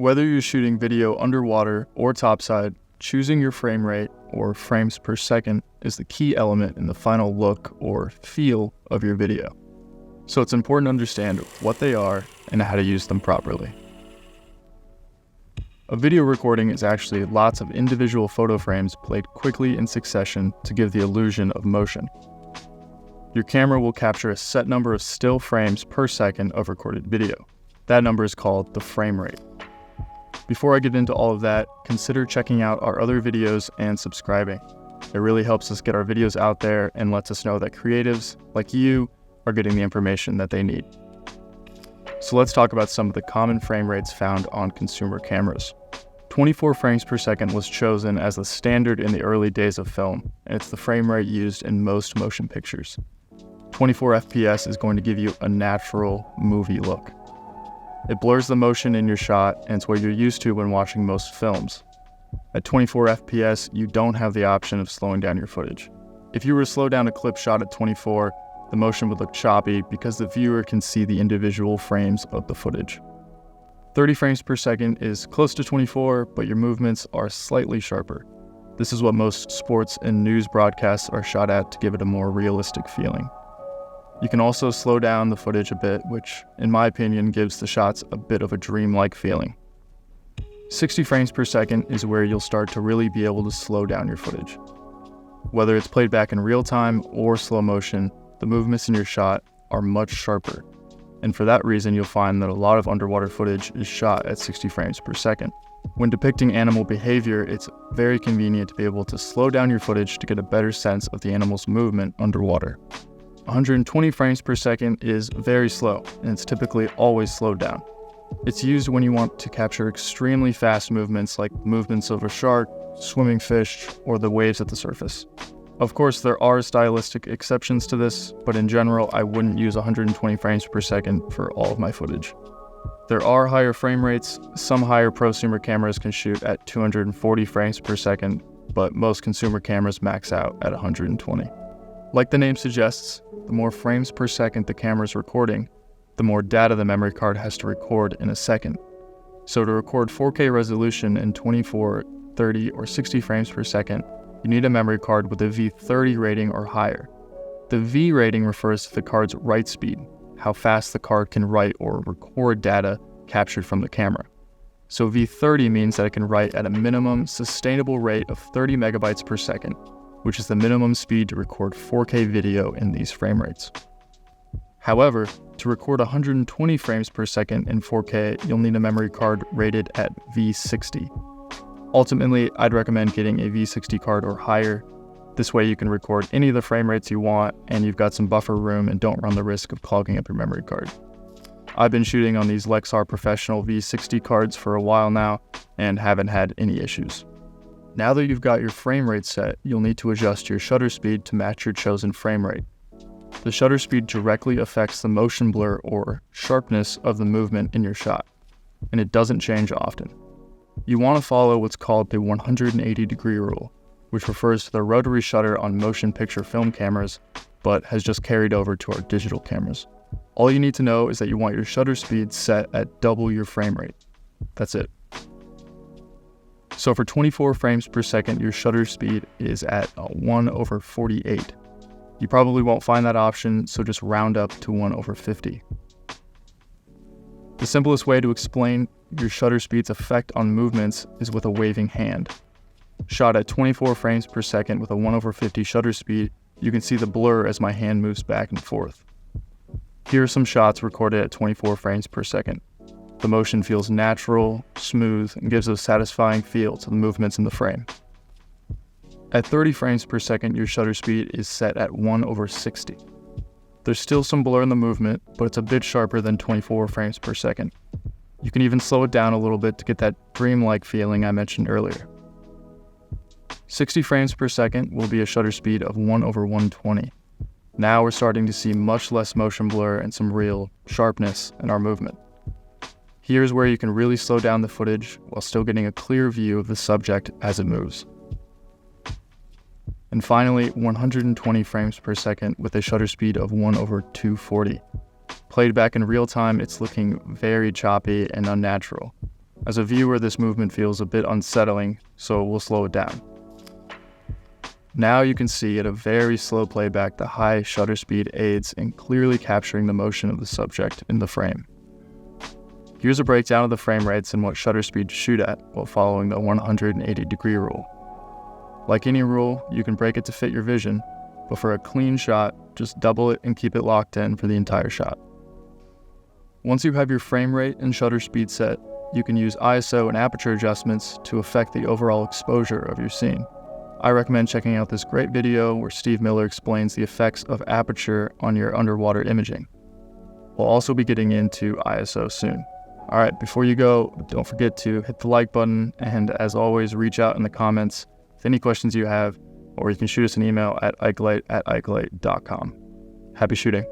Whether you're shooting video underwater or topside, choosing your frame rate, or frames per second, is the key element in the final look or feel of your video. So it's important to understand what they are and how to use them properly. A video recording is actually lots of individual photo frames played quickly in succession to give the illusion of motion. Your camera will capture a set number of still frames per second of recorded video. That number is called the frame rate. Before I get into all of that, consider checking out our other videos and subscribing. It really helps us get our videos out there and lets us know that creatives, like you, are getting the information that they need. So let's talk about some of the common frame rates found on consumer cameras. 24 frames per second was chosen as the standard in the early days of film, and it's the frame rate used in most motion pictures. 24 FPS is going to give you a natural movie look. It blurs the motion in your shot, and it's what you're used to when watching most films. At 24 FPS, you don't have the option of slowing down your footage. If you were to slow down a clip shot at 24, the motion would look choppy because the viewer can see the individual frames of the footage. 30 frames per second is close to 24, but your movements are slightly sharper. This is what most sports and news broadcasts are shot at to give it a more realistic feeling. You can also slow down the footage a bit, which, in my opinion, gives the shots a bit of a dreamlike feeling. 60 frames per second is where you'll start to really be able to slow down your footage. Whether it's played back in real time or slow motion, the movements in your shot are much sharper. And for that reason, you'll find that a lot of underwater footage is shot at 60 frames per second. When depicting animal behavior, it's very convenient to be able to slow down your footage to get a better sense of the animal's movement underwater. 120 frames per second is very slow, and it's typically always slowed down. It's used when you want to capture extremely fast movements like movements of a shark, swimming fish, or the waves at the surface. Of course, there are stylistic exceptions to this, but in general, I wouldn't use 120 frames per second for all of my footage. There are higher frame rates. Some higher prosumer cameras can shoot at 240 frames per second, but most consumer cameras max out at 120. Like the name suggests, the more frames per second the camera is recording, the more data the memory card has to record in a second. So to record 4K resolution in 24, 30, or 60 frames per second, you need a memory card with a V30 rating or higher. The V rating refers to the card's write speed, how fast the card can write or record data captured from the camera. So V30 means that it can write at a minimum sustainable rate of 30 megabytes per second, which is the minimum speed to record 4K video in these frame rates. However, to record 120 frames per second in 4K, you'll need a memory card rated at V60. Ultimately, I'd recommend getting a V60 card or higher. This way you can record any of the frame rates you want, and you've got some buffer room and don't run the risk of clogging up your memory card. I've been shooting on these Lexar Professional V60 cards for a while now, and haven't had any issues. Now that you've got your frame rate set, you'll need to adjust your shutter speed to match your chosen frame rate. The shutter speed directly affects the motion blur or sharpness of the movement in your shot, and it doesn't change often. You want to follow what's called the 180-degree rule, which refers to the rotary shutter on motion picture film cameras, but has just carried over to our digital cameras. All you need to know is that you want your shutter speed set at double your frame rate. That's it. So for 24 frames per second, your shutter speed is at 1/48. You probably won't find that option, so just round up to 1/50. The simplest way to explain your shutter speed's effect on movements is with a waving hand. Shot at 24 frames per second with a 1/50 shutter speed, you can see the blur as my hand moves back and forth. Here are some shots recorded at 24 frames per second. The motion feels natural, smooth, and gives a satisfying feel to the movements in the frame. At 30 frames per second, your shutter speed is set at 1/60. There's still some blur in the movement, but it's a bit sharper than 24 frames per second. You can even slow it down a little bit to get that dreamlike feeling I mentioned earlier. 60 frames per second will be a shutter speed of 1/120. Now we're starting to see much less motion blur and some real sharpness in our movement. Here's where you can really slow down the footage while still getting a clear view of the subject as it moves. And finally, 120 frames per second with a shutter speed of 1/240. Played back in real time, it's looking very choppy and unnatural. As a viewer, this movement feels a bit unsettling, so we'll slow it down. Now you can see at a very slow playback the high shutter speed aids in clearly capturing the motion of the subject in the frame. Here's a breakdown of the frame rates and what shutter speed to shoot at while following the 180-degree rule. Like any rule, you can break it to fit your vision, but for a clean shot, just double it and keep it locked in for the entire shot. Once you have your frame rate and shutter speed set, you can use ISO and aperture adjustments to affect the overall exposure of your scene. I recommend checking out this great video where Steve Miller explains the effects of aperture on your underwater imaging. We'll also be getting into ISO soon. Alright, before you go, don't forget to hit the like button, and as always, reach out in the comments with any questions you have, or you can shoot us an email at ikelite@ikelite.com. Happy shooting.